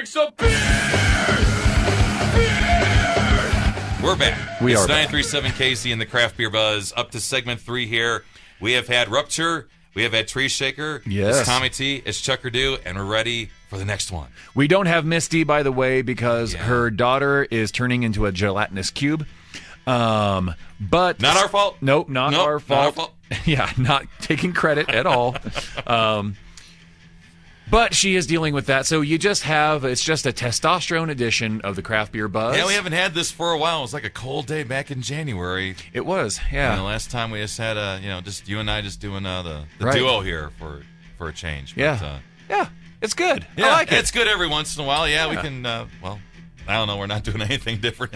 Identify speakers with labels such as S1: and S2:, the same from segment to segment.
S1: drink some beer! We're back. It's 937 KAZY and the Craft Beer Buzz. Up to segment 3 here. We have had Rupture. We have had Tree Shaker.
S2: Yes.
S1: It's Tommy T. It's Cuckerdoo. And we're ready for the next one.
S2: We don't have Misty, by the way, because her daughter is turning into a gelatinous cube. But
S1: not our fault.
S2: Nope, not our fault.
S1: Not our fault.
S2: Yeah, not taking credit at all. But she is dealing with that. So you just have, it's just a testosterone edition of the Craft Beer Buzz.
S1: Yeah, we haven't had this for a while. It was like a cold day back in January.
S2: It was, yeah.
S1: And the last time we just had just you and I just doing the duo here for a change. But,
S2: yeah, it's good.
S1: Yeah,
S2: I like it.
S1: It's good every once in a while. Yeah, we can, I don't know. We're not doing anything different.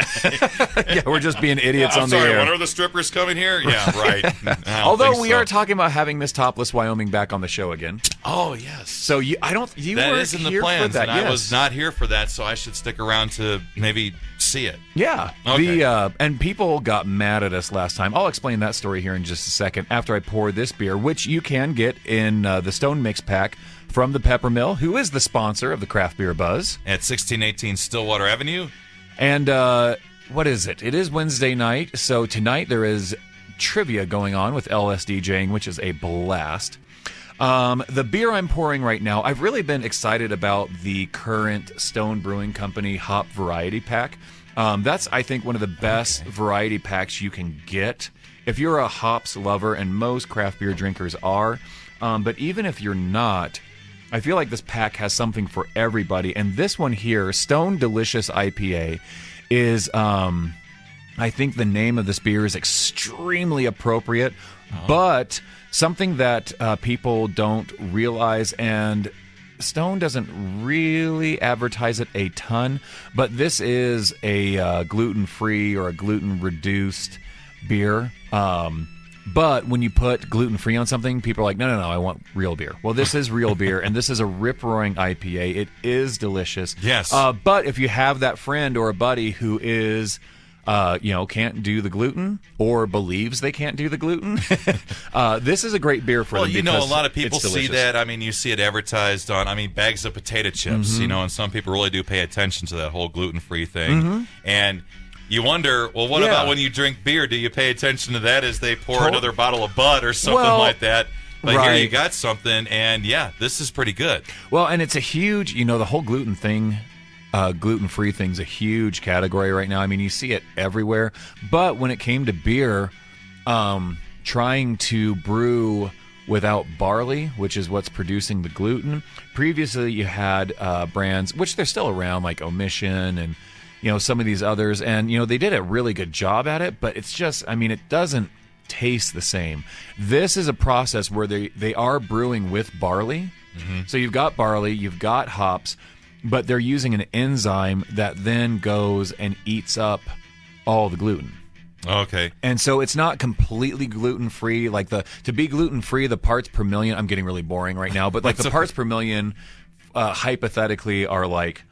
S2: Yeah, we're just being idiots on the air.
S1: When are the strippers coming here? Yeah, right.
S2: Although we are talking about having Miss Topless Wyoming back on the show again.
S1: Oh, yes.
S2: So that
S1: is in the plans, and I was not here for that, so I should stick around to maybe see it.
S2: Yeah.
S1: Okay.
S2: And people got mad at us last time. I'll explain that story here in just a second after I pour this beer, which you can get in the Stone Mix Pack from the Pepper Mill, who is the sponsor of the Craft Beer Buzz.
S1: At 1618 Stillwater Avenue.
S2: And what is it? It is Wednesday night, so tonight there is trivia going on with LSDJing, which is a blast. The beer I'm pouring right now, I've really been excited about the current Stone Brewing Company Hop Variety Pack. That's, I think, one of the best variety packs you can get if you're a hops lover, and most craft beer drinkers are. But even if you're not, I feel like this pack has something for everybody. And this one here, Stone Delicious IPA, is, I think the name of this beer is extremely appropriate, but something that people don't realize, and Stone doesn't really advertise it a ton, but this is a gluten-free or a gluten-reduced beer. But when you put gluten-free on something, people are like, no, I want real beer. Well, this is real beer, and this is a rip-roaring IPA. It is delicious.
S1: Yes.
S2: But if you have that friend or a buddy who is, can't do the gluten or believes they can't do the gluten, this is a great beer for them.
S1: Well, a lot of people see that. I mean, you see it advertised on, bags of potato chips, and some people really do pay attention to that whole gluten-free thing. And you wonder, well, what about when you drink beer? Do you pay attention to that as they pour another bottle of Bud or something like that? But here you got something, and this is pretty good.
S2: Well, and it's a huge, the whole gluten thing, gluten-free thing's a huge category right now. I mean, you see it everywhere. But when it came to beer, trying to brew without barley, which is what's producing the gluten, previously you had brands, which they're still around, like Omission and some of these others, and they did a really good job at it, but it's just, it doesn't taste the same. This is a process where they are brewing with barley. So you've got barley, you've got hops, but they're using an enzyme that then goes and eats up all the gluten.
S1: Okay.
S2: And so it's not completely gluten-free. Like to be gluten-free, the parts per million, I'm getting really boring right now, but like the parts per million hypothetically are like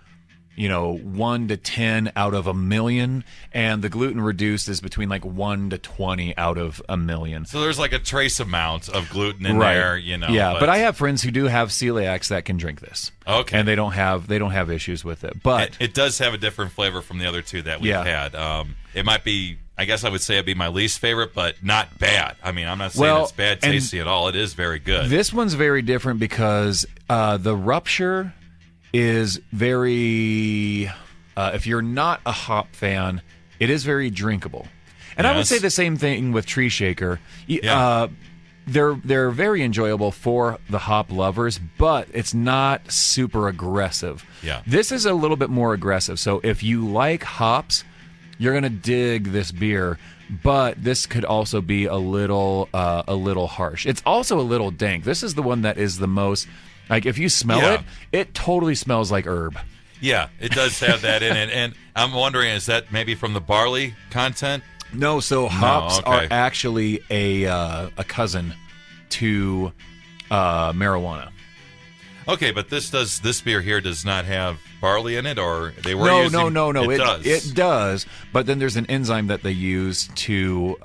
S2: 1 to 10 out of a million, and the gluten reduced is between like 1 to 20 out of a million.
S1: So there's like a trace amount of gluten in there,
S2: Yeah, but I have friends who do have celiacs that can drink this.
S1: Okay.
S2: And they don't have issues with it. But
S1: it does have a different flavor from the other two that we've had. It might be, I guess I would say it'd be my least favorite, but not bad. I'm not saying it's bad tasty at all. It is very good.
S2: This one's very different because the Rupture is very, if you're not a hop fan, it is very drinkable. And I would say the same thing with Tree Shaker. They're very enjoyable for the hop lovers, but it's not super aggressive.
S1: Yeah.
S2: This is a little bit more aggressive. So if you like hops, you're going to dig this beer, but this could also be a little harsh. It's also a little dank. This is the one that is the most, like, if you smell it, it totally smells like herb.
S1: Yeah, it does have that in it. And I'm wondering, is that maybe from the barley content?
S2: No, so hops are actually a cousin to marijuana.
S1: Okay, but this beer here does not have barley in it, or they were
S2: No.
S1: It does.
S2: It does, but then there's an enzyme that they use to.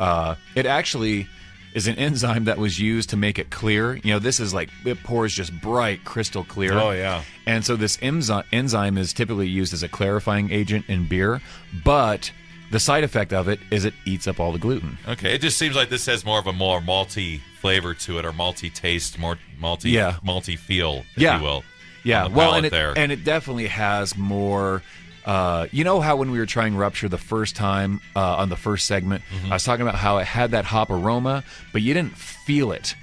S2: It actually is an enzyme that was used to make it clear. This is like, it pours just bright, crystal clear.
S1: Oh, yeah.
S2: And so this enzyme is typically used as a clarifying agent in beer, but the side effect of it is it eats up all the gluten.
S1: Okay, it just seems like this has more of a more malty flavor to it, or malty taste, more malty feel, if you will.
S2: Yeah, well, and it definitely has more. You know how when we were trying Rupture the first time on the first segment, I was talking about how it had that hop aroma, but you didn't feel it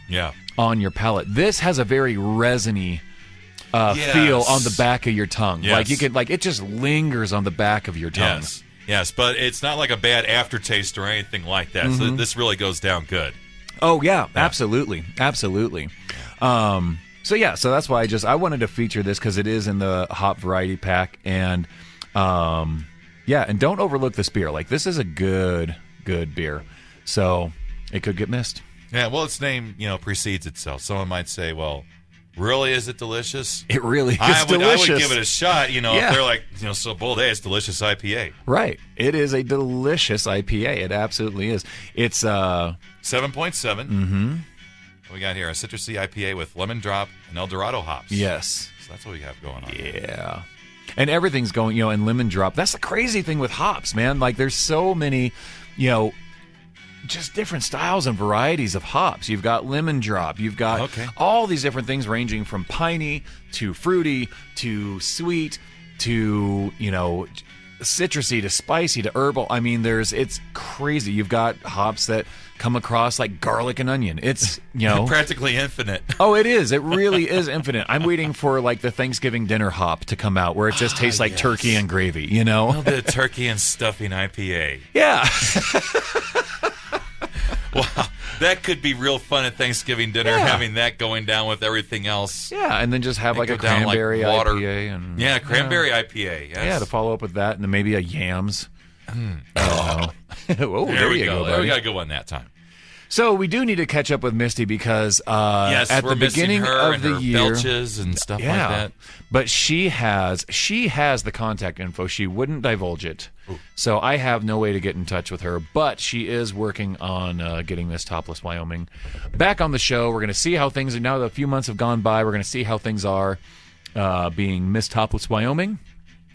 S2: on your palate. This has a very resiny feel on the back of your tongue.
S1: Yes.
S2: Like you could, like, it just lingers on the back of your tongue.
S1: Yes, but it's not like a bad aftertaste or anything like that. So this really goes down good.
S2: Oh yeah, absolutely. So that's why I wanted to feature this, because it is in the hop variety pack, and and don't overlook this beer. Like, this is a good beer, so it could get missed.
S1: Yeah, well, its name precedes itself. Someone might say, well, really, is it delicious?
S2: It really is delicious.
S1: I would give it a shot. If they're like, so bold, hey, it's delicious IPA.
S2: Right. It is a delicious IPA. It absolutely is. It's
S1: 7.7. Mm-hmm. What we got here? A citrusy IPA with lemon drop and El Dorado hops.
S2: Yes.
S1: So that's what we have going on.
S2: Yeah. And everything's going, in lemon drop. That's the crazy thing with hops, man. Like, there's so many, just different styles and varieties of hops. You've got lemon drop. You've got all these different things, ranging from piney to fruity to sweet to, citrusy to spicy to herbal. I mean, it's crazy. You've got hops that come across like garlic and onion. It's,
S1: practically infinite.
S2: Oh, it is. It really is infinite. I'm waiting for like the Thanksgiving dinner hop to come out, where it just tastes like turkey and gravy,
S1: A little bit of turkey and stuffing IPA.
S2: Yeah.
S1: Wow. That could be real fun at Thanksgiving dinner, having that going down with everything else.
S2: Yeah, and then just have like a cranberry IPA. And,
S1: cranberry IPA. Yes.
S2: Yeah, to follow up with that, and then maybe a yams.
S1: Oh,
S2: there you go, buddy.
S1: We got a good one that time.
S2: So we do need to catch up with Misty, because at the beginning of the year,
S1: belches and stuff like that.
S2: But she has the contact info. She wouldn't divulge it. Ooh. So I have no way to get in touch with her. But she is working on getting Miss Topless Wyoming back on the show. We're going to see how things are now that a few months have gone by. We're going to see how things are being Miss Topless Wyoming,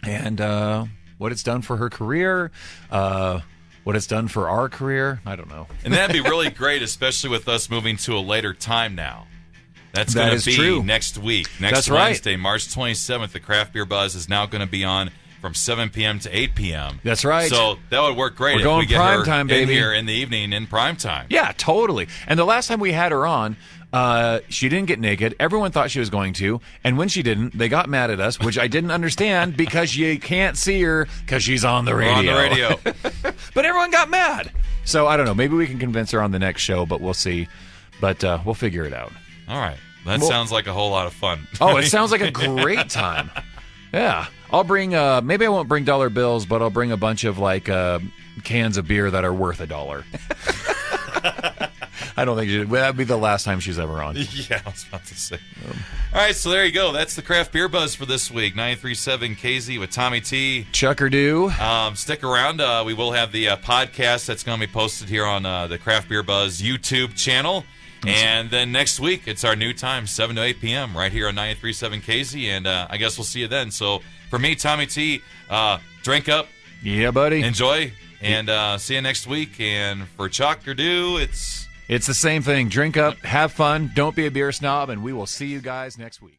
S2: and what it's done for her career. What it's done for our career, I don't know.
S1: And that'd be really great, especially with us moving to a later time now. That's going to be
S2: true.
S1: Next week. Next Wednesday, March 27th, the Craft Beer Buzz is now going to be on from 7 p.m. to 8 p.m.
S2: That's right.
S1: So that would work great if we get
S2: prime
S1: her
S2: time, baby.
S1: in here in the evening in prime time.
S2: Yeah, totally. And the last time we had her on, she didn't get naked. Everyone thought she was going to. And when she didn't, they got mad at us, which I didn't understand, because you can't see her because she's on the radio.
S1: On the radio.
S2: But everyone got mad. So I don't know. Maybe we can convince her on the next show, but we'll see. But we'll figure it out.
S1: All right. That sounds like a whole lot of fun.
S2: Oh, it sounds like a great time. Yeah. I'll bring, maybe I won't bring dollar bills, but I'll bring a bunch of like cans of beer that are worth $1. I don't think that'd be the last time she's ever on.
S1: Yeah, I was about to say. All right, so there you go. That's the Craft Beer Buzz for this week. 93.7 KAZY with Tommy T.
S2: Chuckerdoo.
S1: Stick around. We will have the podcast that's going to be posted here on the Craft Beer Buzz YouTube channel. And then next week, it's our new time, 7 to 8 p.m., right here on 93.7 KAZY. And I guess we'll see you then. So for me, Tommy T, drink up.
S2: Yeah, buddy.
S1: Enjoy. And see you next week. And for Cuckerdoo,
S2: it's the same thing. Drink up, have fun, don't be a beer snob, and we will see you guys next week.